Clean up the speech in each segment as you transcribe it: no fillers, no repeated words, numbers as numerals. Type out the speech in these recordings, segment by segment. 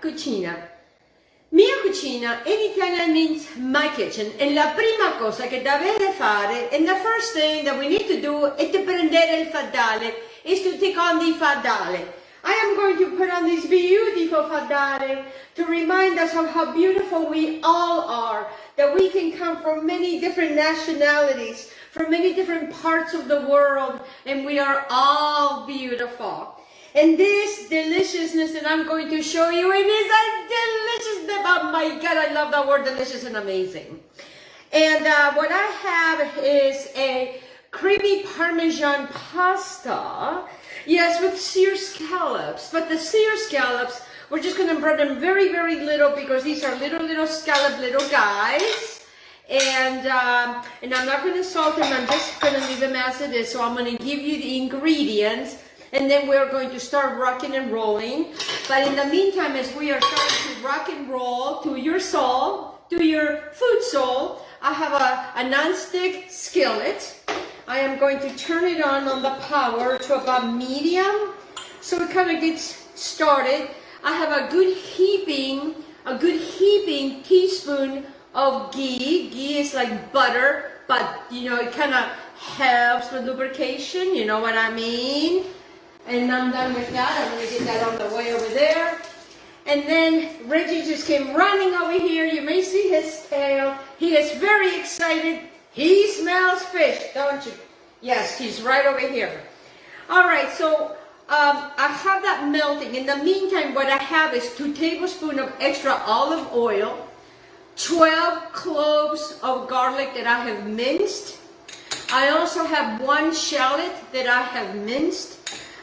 cucina. Mia cucina in Italian means my kitchen, e la prima cosa che dovete fare, and the first thing that we need to do is to prendere il fadale, is to take on the fadale. I am going to put on this beautiful fadale to remind us of how beautiful we all are, that we can come from many different nationalities, from many different parts of the world, and we are all beautiful. And this deliciousness that I'm going to show you, it is a delicious, oh my God, I love that word, delicious and amazing. And what I have is a creamy Parmesan pasta, yes, with seared scallops. But the seared scallops, we're just going to burn them very, very little because these are little scallop little guys. And I'm not going to salt them, I'm just going to leave them as it is. So I'm going to give you the ingredients, and then we're going to start rocking and rolling. But in the meantime, as we are starting to rock and roll to your soul, to your food soul, I have a non-stick skillet. I am going to turn it on the power to about medium, so it kind of gets started. I have a good heaping teaspoon of ghee. Ghee is like butter, but you know, it kind of helps with lubrication, you know what I mean? And I'm done with that. I'm going to get that on the way over there. And then Reggie just came running over here. You may see his tail. He is very excited. He smells fish, don't you? Yes, he's right over here. All right, so I have that melting. In the meantime, what I have is 2 tablespoons of extra olive oil, 12 cloves of garlic that I have minced. I also have 1 shallot that I have minced.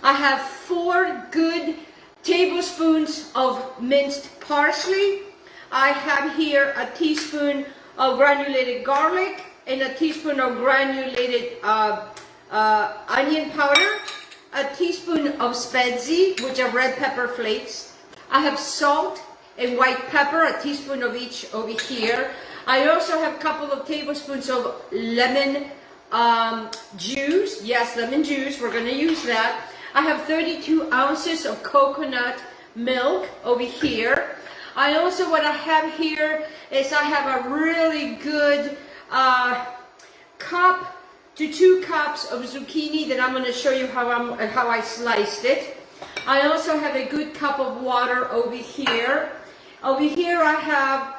I have 4 good tablespoons of minced parsley. I have here a teaspoon of granulated garlic and a teaspoon of granulated onion powder, a teaspoon of spezie, which are red pepper flakes. I have salt and white pepper, a teaspoon of each over here. I also have a couple of tablespoons of lemon juice. Yes, lemon juice, we're going to use that. I have 32 ounces of coconut milk over here. I also, what I have here is I have a really good cup to 2 cups of zucchini that I'm going to show you how I sliced it. I also have a good cup of water over here. Over here I have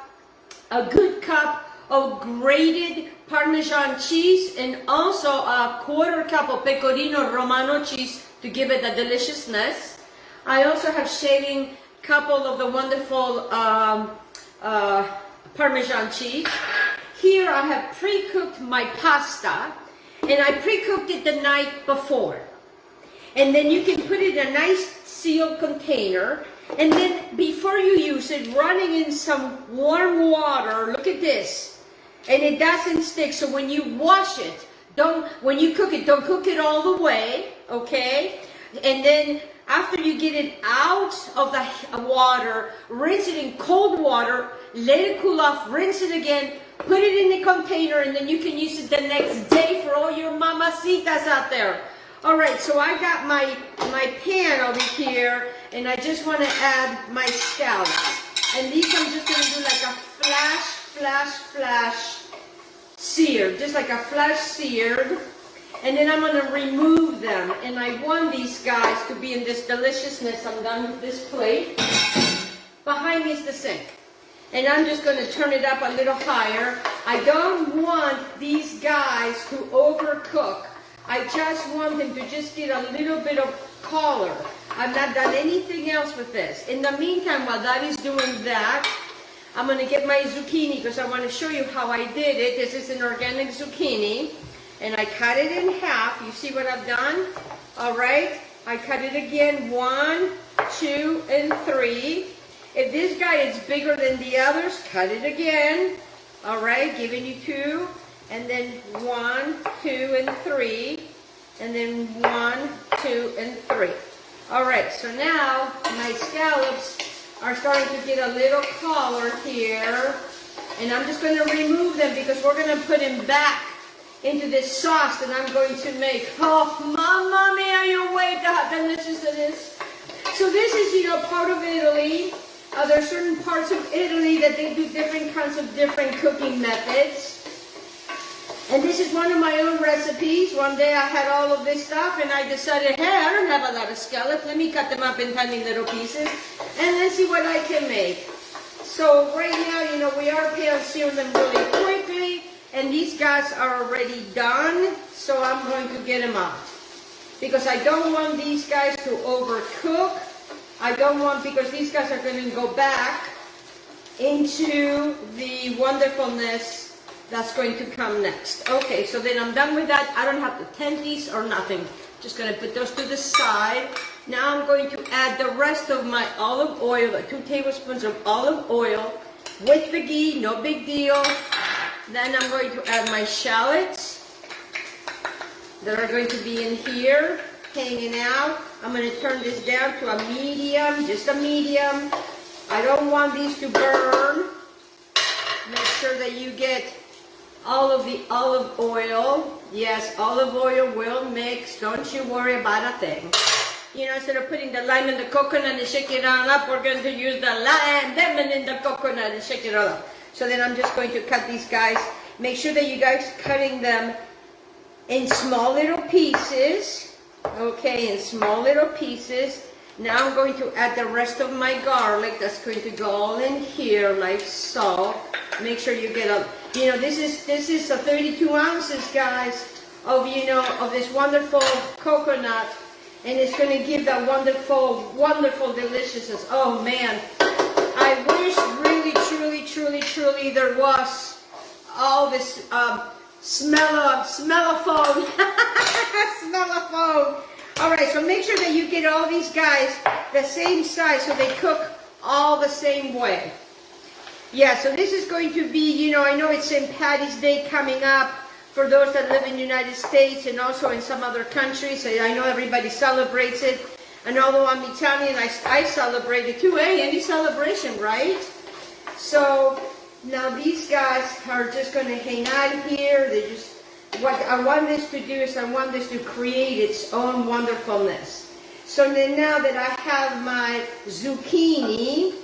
a good cup of grated Parmesan cheese and also a 1/4 cup of pecorino romano cheese to give it a deliciousness. I also have shaving a couple of the wonderful Parmesan cheese. Here I have pre-cooked my pasta, and I pre-cooked it the night before. And then you can put it in a nice sealed container, and then before you use it, running in some warm water, look at this, and it doesn't stick. So when you wash it, when you cook it, don't cook it all the way, okay? And then after you get it out of the water, rinse it in cold water, let it cool off, rinse it again, put it in the container, and then you can use it the next day for all your mamacitas out there. All right, so I got my pan over here, and I just want to add my scallops. And these I'm just going to do like a flash seared, just like a flash seared. And then I'm going to remove them. And I want these guys to be in this deliciousness. I'm done with this plate. Behind me is the sink. And I'm just going to turn it up a little higher. I don't want these guys to overcook. I just want them to just get a little bit of color. I've not done anything else with this. In the meantime, while that is doing that, I'm going to get my zucchini because I want to show you how I did it. This is an organic zucchini. And I cut it in half. You see what I've done? All right. I cut it again. 1, 2, and 3. If this guy is bigger than the others, cut it again. All right. Giving you 2. And then 1, 2, and 3. And then 1, 2, and 3. All right. So now my scallops are starting to get a little color here. And I'm just going to remove them because we're going to put them back into this sauce that I'm going to make. Oh, mamma mia, you wait, how delicious it is. So this is, you know, part of Italy. Now there's certain parts of Italy that they do different kinds of different cooking methods. And this is one of my own recipes. One day I had all of this stuff and I decided, hey, I don't have a lot of scallops. Let me cut them up in tiny little pieces and let's see what I can make. So right now, you know, we are pan-searing them really quickly and these guys are already done. So I'm going to get them out. Because I don't want these guys to overcook. I don't want, because these guys are going to go back into the wonderfulness that's going to come next. Okay, so then I'm done with that. I don't have to tent these or nothing. Just going to put those to the side. Now I'm going to add the rest of my olive oil, like 2 tablespoons of olive oil with the ghee, no big deal. Then I'm going to add my shallots that are going to be in here, hanging out. I'm going to turn this down to a medium, just a medium. I don't want these to burn. Make sure that you get all of the olive oil. Yes, olive oil will mix. Don't you worry about a thing. You know, instead of putting the lime in the coconut and shake it all up, we're going to use the lime, lemon in the coconut and shake it all up. So then I'm just going to cut these guys. Make sure that you guys cutting them in small little pieces. Okay, in small little pieces. Now I'm going to add the rest of my garlic. That's going to go all in here like so. Make sure you get a, you know, this is a 32 ounces, guys, of, you know, of this wonderful coconut, and it's going to give that wonderful, wonderful deliciousness. Oh man, I wish really, truly, truly, truly there was all this smellophone, smellophone. All right, so make sure that you get all these guys the same size so they cook all the same way. Yeah, so this is going to be, you know, I know it's St. Patty's Day coming up for those that live in the United States and also in some other countries. I know everybody celebrates it. And although I'm Italian, I celebrate it too. Hey, any celebration, right? So now these guys are just going to hang out here. They just, what I want this to do is I want this to create its own wonderfulness. So then now that I have my zucchini,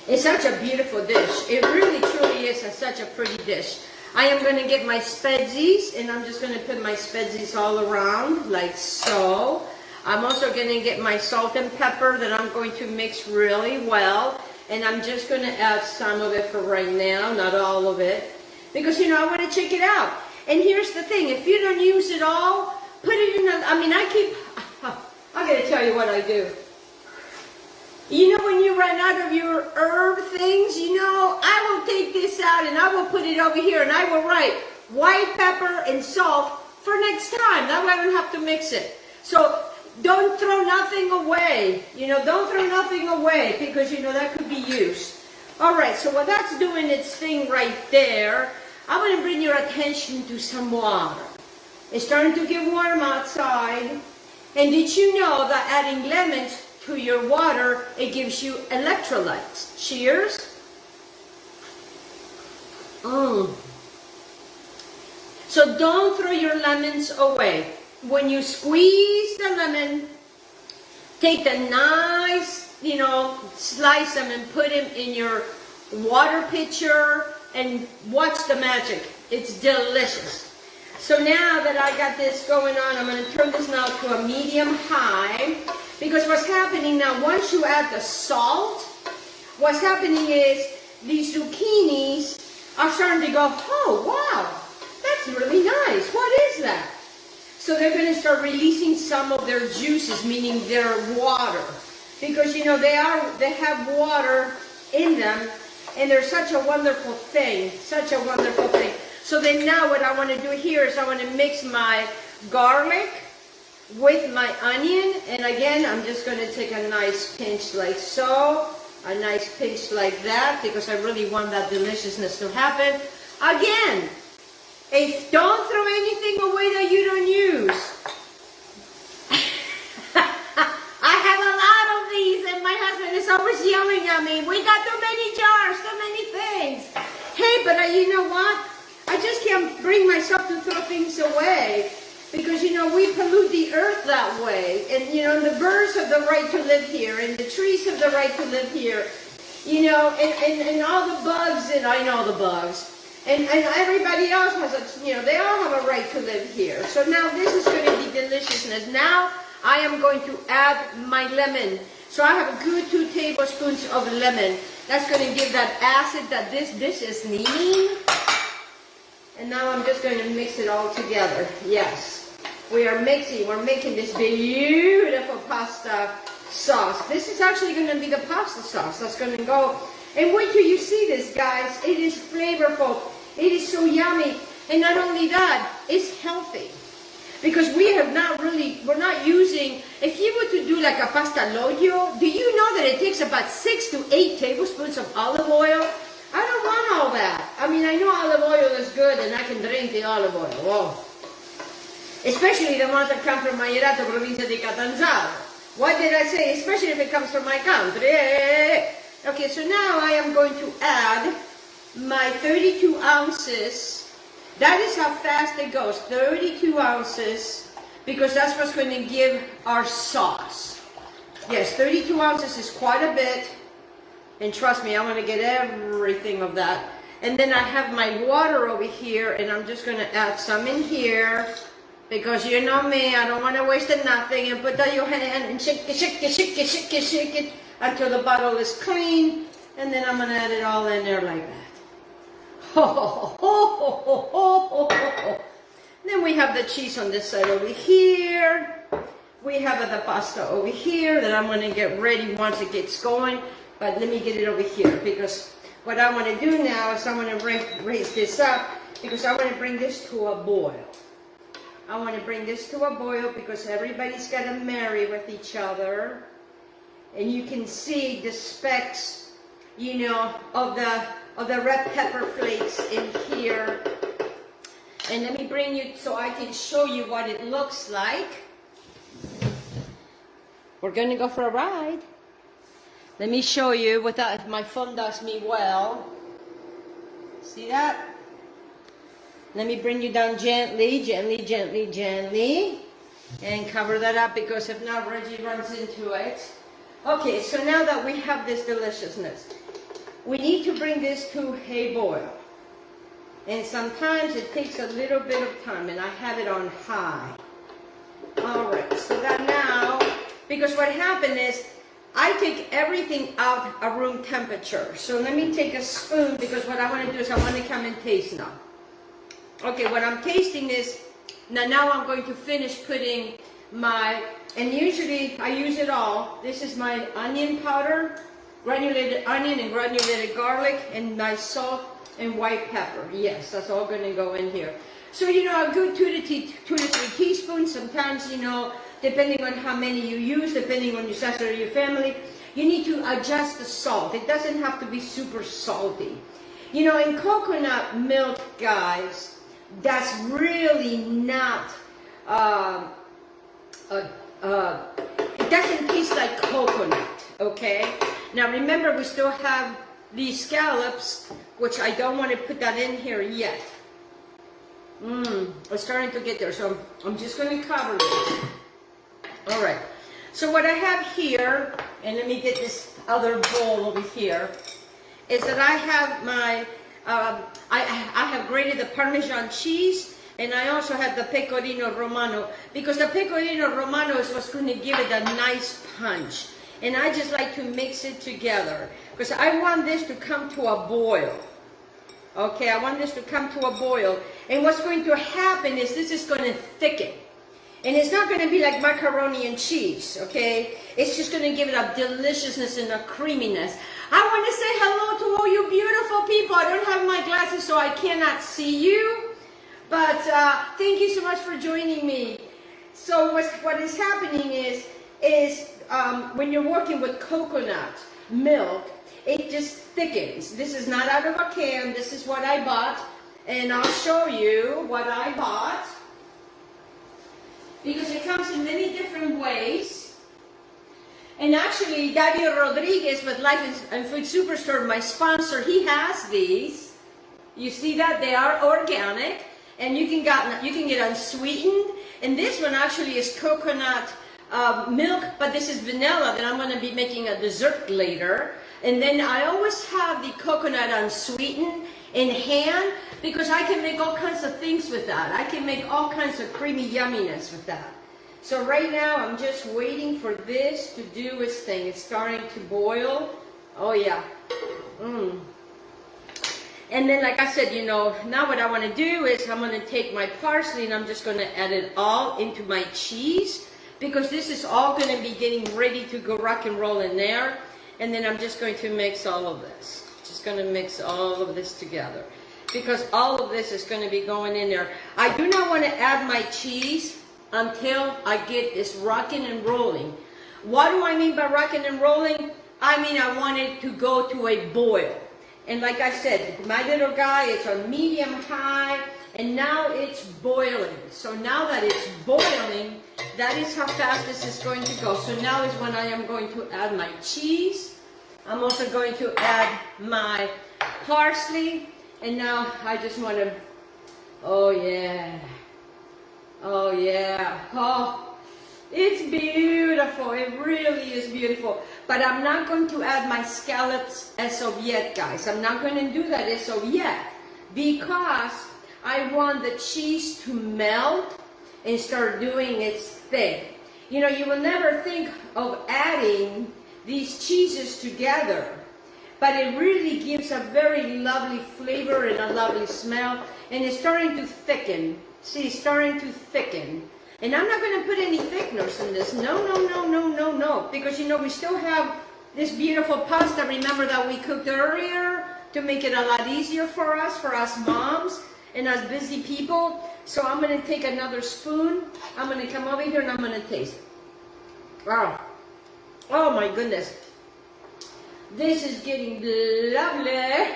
it's such a beautiful dish. It really truly is such a pretty dish. I am going to get my spezies and I'm just going to put my spezies all around like so. I'm also going to get my salt and pepper that I'm going to mix really well. And I'm just going to add some of it for right now, not all of it. Because, you know, I want to check it out. And here's the thing, if you don't use it all, put it in a, I mean, I'm going to tell you what I do. You know when you run out of your herb things, you know, I will take this out and I will put it over here and I will write white pepper and salt for next time. That way I don't have to mix it. So don't throw nothing away. You know, don't throw nothing away because, you know, that could be used. All right, so while that's doing its thing right there, I'm going to bring your attention to some water. It's starting to get warm outside. And did you know that adding lemons to your water, it gives you electrolytes? Cheers. So don't throw your lemons away. When you squeeze the lemon, take the nice, you know, slice them and put them in your water pitcher and watch the magic. It's delicious. So now that I got this going on, I'm going to turn this now to a medium high. Because what's happening now, once you add the salt, what's happening is these zucchinis are starting to go, oh wow, that's really nice. What is that? So they're going to start releasing some of their juices, meaning their water. Because, you know, they have water in them, and they're such a wonderful thing, such a wonderful thing. So then now what I want to do here is I want to mix my garlic with my onion, and again I'm just going to take a nice pinch like so, a nice pinch like that, because I really want that deliciousness to happen. Again, don't throw anything away that you don't use. I have a lot of these and my husband is always yelling at me, we got too many jars, too many things. Hey, but you know what? I just can't bring myself to throw things away. Because, you know, we pollute the earth that way. And, you know, the birds have the right to live here, and the trees have the right to live here. You know, and all the bugs, and I know the bugs. And everybody else has a, you know, they all have a right to live here. So now this is going to be deliciousness. Now I am going to add my lemon. So I have a good 2 tablespoons of lemon. That's going to give that acid that this dish is needing. And now I'm just going to mix it all together. Yes, we are mixing. We're making this beautiful pasta sauce. This is actually going to be the pasta sauce that's going to go. And wait till you see this, guys. It is flavorful. It is so yummy. And not only that, it's healthy. Because we have not really, we're not using, if you were to do like a pasta lodio, do you know that it takes about 6 to 8 tablespoons of olive oil? I don't want all that. I mean, I know olive oil is good and I can drink the olive oil. Whoa. Especially the ones that come from Mairato, provincia di Catanzaro. What did I say? Especially if it comes from my country. Okay, so now I am going to add my 32 ounces. That is how fast it goes, 32 ounces, because that's what's going to give our sauce. Yes, 32 ounces is quite a bit, and trust me, I want to get everything of that. And then I have my water over here, and I'm just going to add some in here, because you know me, I don't want to waste nothing, and put that your hand and shake it, shake it, shake it, shake it, shake it, until the bottle is clean, and then I'm going to add it all in there like that. Then we have the cheese on this side over here. We have the pasta over here that I'm going to get ready once it gets going. But let me get it over here, because what I want to do now is I want to raise this up, because I want to bring this to a boil. I want to bring this to a boil because everybody's got to marry with each other. And you can see the specks, you know, of the red pepper flakes in here. And let me bring you so I can show you what it looks like. We're going to go for a ride. Let me show you without my phone does me well. See that? Let me bring you down gently, gently, gently, gently. And cover that up, because if not, Reggie runs into it. Okay, so now that we have this deliciousness, we need to bring this to a boil. And sometimes it takes a little bit of time, and I have it on high. Alright, so that now, because what happened is, I take everything out at room temperature. So let me take a spoon, because what I want to do is I want to come and taste now. Okay, what I'm tasting is, now I'm going to finish putting my, and usually I use it all. This is my onion powder, granulated onion and granulated garlic, and my salt and white pepper. Yes, that's all going to go in here. So, you know, a good 2 to 3 teaspoons. Sometimes, you know, depending on how many you use, depending on your size or your family, you need to adjust the salt. It doesn't have to be super salty. You know, in coconut milk, guys, that's really not, it doesn't taste like coconut, okay? Now remember, we still have these scallops, which I don't want to put that in here yet. It's starting to get there, so I'm just going to cover it. All right, so what I have here, and let me get this other bowl over here, is that I have my, I have grated the Parmesan cheese, and I also have the pecorino romano, because the pecorino romano is what's going to give it a nice punch. And I just like to mix it together, because I want this to come to a boil. Okay, I want this to come to a boil. And what's going to happen is this is going to thicken. And it's not going to be like macaroni and cheese, okay? It's just going to give it a deliciousness and a creaminess. I want to say hello to all you beautiful people. I don't have my glasses, so I cannot see you. But thank you so much for joining me. So what is happening is when you're working with coconut milk, it just thickens. This is not out of a can. This is what I bought. And I'll show you what I bought, because it comes in many different ways. And actually, Dario Rodriguez with Life and Food Superstore, my sponsor, he has these. You see that? They are organic, and you can get unsweetened, And this one actually is coconut milk, but this is vanilla that I'm going to be making a dessert later. And then I always have the coconut unsweetened in hand because I can make all kinds of things with that. I can make all kinds of creamy yumminess with that. So right now I'm just waiting for this to do its thing. It's starting to boil. Oh yeah. And then, like I said, you know, now what I want to do is I'm going to take my parsley and I'm just going to add it all into my cheese, because this is all going to be getting ready to go rock and roll in there. And then I'm just going to mix all of this. Just going to mix all of this together, because all of this is going to be going in there. I do not want to add my cheese until I get this rocking and rolling. What do I mean by rocking and rolling? I mean I want it to go to a boil. And like I said, my little guy is on medium high, and now it's boiling. So now that it's boiling, that is how fast this is going to go. So now is when I am going to add my cheese. I'm also going to add my parsley. And now I just want to, oh yeah, oh yeah, oh, it's beautiful. It really is beautiful. But I'm not going to add my scallops as of yet, guys. I'm not going to do that as of yet, because I want the cheese to melt and start doing its thing. You know, you will never think of adding these cheeses together, but it really gives a very lovely flavor and a lovely smell, and it's starting to thicken. See, it's starting to thicken. And I'm not going to put any thickeners in this. No, no, no, no, no, no. Because, you know, we still have this beautiful pasta, remember, that we cooked earlier, to make it a lot easier for us moms and us busy people. So I'm going to take another spoon. I'm going to come over here and I'm going to taste it. Wow. Oh, my goodness. This is getting lovely.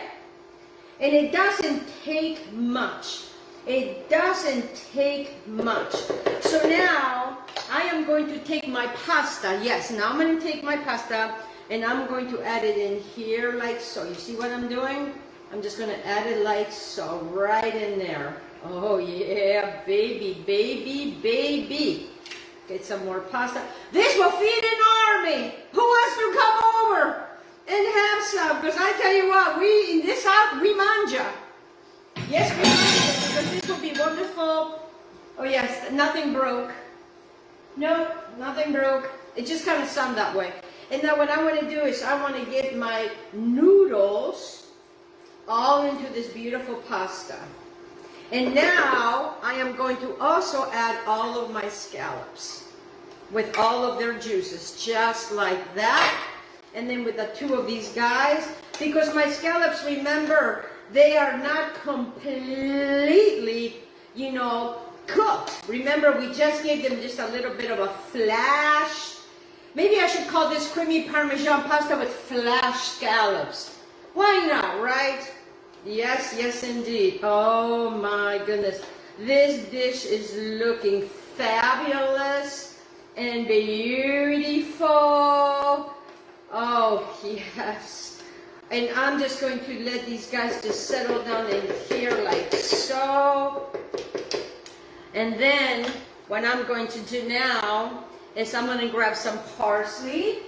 And it doesn't take much. It doesn't take much. So now I am going to take my pasta. Yes, now I'm going to take my pasta and I'm going to add it in here like so. You see what I'm doing? I'm just going to add it like so, right in there. Oh yeah, baby, baby, baby. Get some more pasta. This will feed an army. Who wants to come over and have some? Because I tell you what, we in this house, we manja. Yes, we manja, because this will be wonderful. Oh yes, nothing broke. No, nothing broke. It just kind of sounded that way. And now what I want to do is I want to get my noodles all into this beautiful pasta. And now I am going to also add all of my scallops with all of their juices, just like that. And then with the two of these guys, because my scallops, remember, they are not completely, you know, cooked. Remember, we just gave them just a little bit of a flash. Maybe I should call this creamy Parmesan pasta with flash scallops. Why not, right? Yes, yes indeed. Oh my goodness. This dish is looking fabulous and beautiful. Oh yes. And I'm just going to let these guys just settle down in here like so. And then what I'm going to do now is I'm going to grab some parsley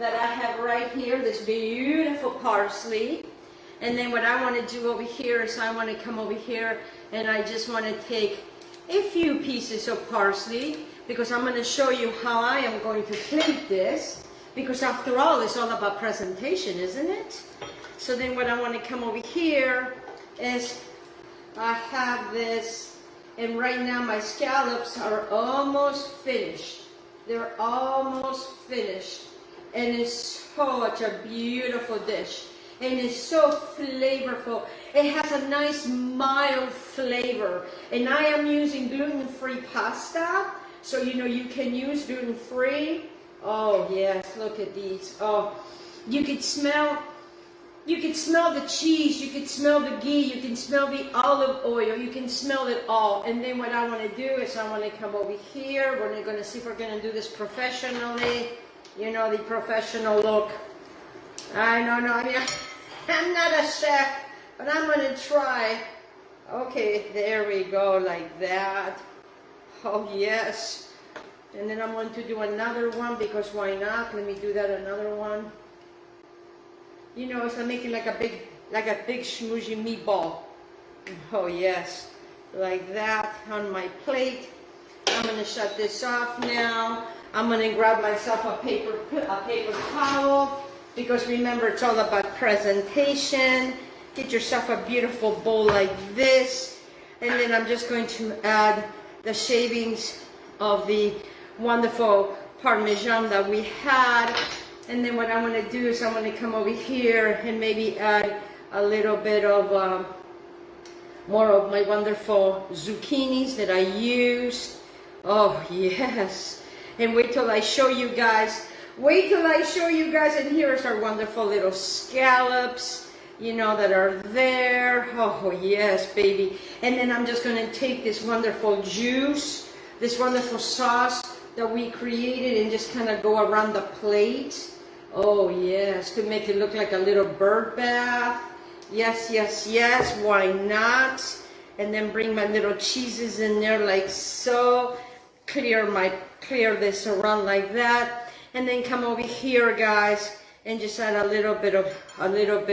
that I have right here, this beautiful parsley. And then what I want to do over here is I want to come over here and I just want to take a few pieces of parsley, because I'm going to show you how I am going to plate this, because after all, it's all about presentation, isn't it? So then what I want to come over here is I have this, and right now my scallops are almost finished. They're almost finished. And it's such a beautiful dish. And it's so flavorful. It has a nice mild flavor. And I am using gluten-free pasta. So, you know, you can use gluten-free. Oh, yes, look at these. Oh, you can smell the cheese, you can smell the ghee, you can smell the olive oil, you can smell it all. And then what I want to do is I want to come over here. We're going to see if we're going to do this professionally. You know, the professional look. I don't know. I mean, I'm not a chef, but I'm going to try. Okay, there we go, like that. Oh yes. And then I'm going to do another one because why not? Let me do that another one. You know, so I'm making like a big schmoozy meatball. Oh yes, like that on my plate. I'm gonna shut this off now. I'm gonna grab myself a paper towel because remember it's all about presentation. Get yourself a beautiful bowl like this, and then I'm just going to add the shavings of the wonderful Parmesan that we had. And then what I'm going to do is I'm going to come over here and maybe add a little bit of more of my wonderful zucchinis that I used. Oh yes. And wait till I show you guys. Wait till I show you guys. And here's our wonderful little scallops, you know, that are there. Oh yes, baby. And then I'm just going to take this wonderful juice, this wonderful sauce that we created, and just kind of go around the plate. Oh yes, to make it look like a little bird bath. Yes, yes, yes, why not? And then bring my little cheeses in there like so. Clear this around like that. And then come over here, guys, and just add a little bit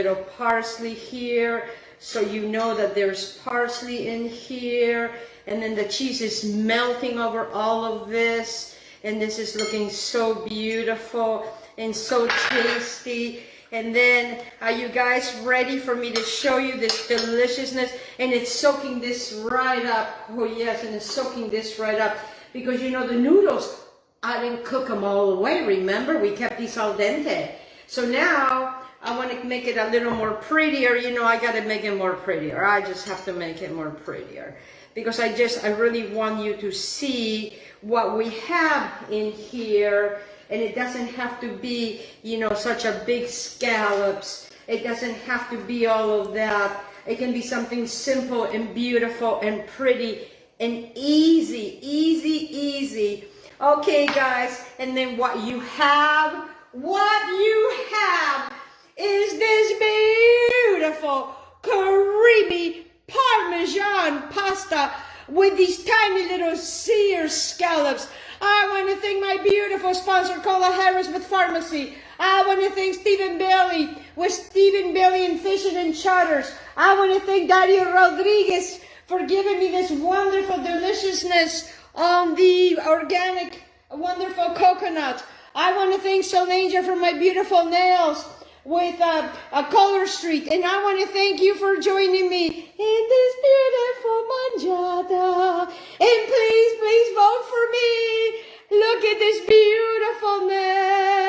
of parsley here, so you know that there's parsley in here. And then the cheese is melting over all of this, and this is looking so beautiful and so tasty. And then, are you guys ready for me to show you this deliciousness? And it's soaking this right up. Oh yes, and it's soaking this right up, because you know the noodles, I didn't cook them all the way, remember? We kept these al dente. So now I want to make it a little more prettier. You know, I got to make it more prettier. I just have to make it more prettier, because I really want you to see what we have in here. And it doesn't have to be, you know, such a big scallops. It doesn't have to be all of that. It can be something simple and beautiful and pretty and easy, easy, easy. Okay, guys, and then what you have is this beautiful, creamy Parmesan pasta with these tiny little sear scallops. I want to thank my beautiful sponsor, Cola Harris with FARMASI. I want to thank Stephen Bailey with Stephen Bailey and Fishing and Charters. I want to thank Dario Rodriguez for giving me this wonderful deliciousness on the organic, wonderful coconut. I want to thank Solangelbell for my beautiful nails with a Color Street. And I want to thank you for joining me in this beautiful manjada. And please, please vote for me. Look at this beautifulness.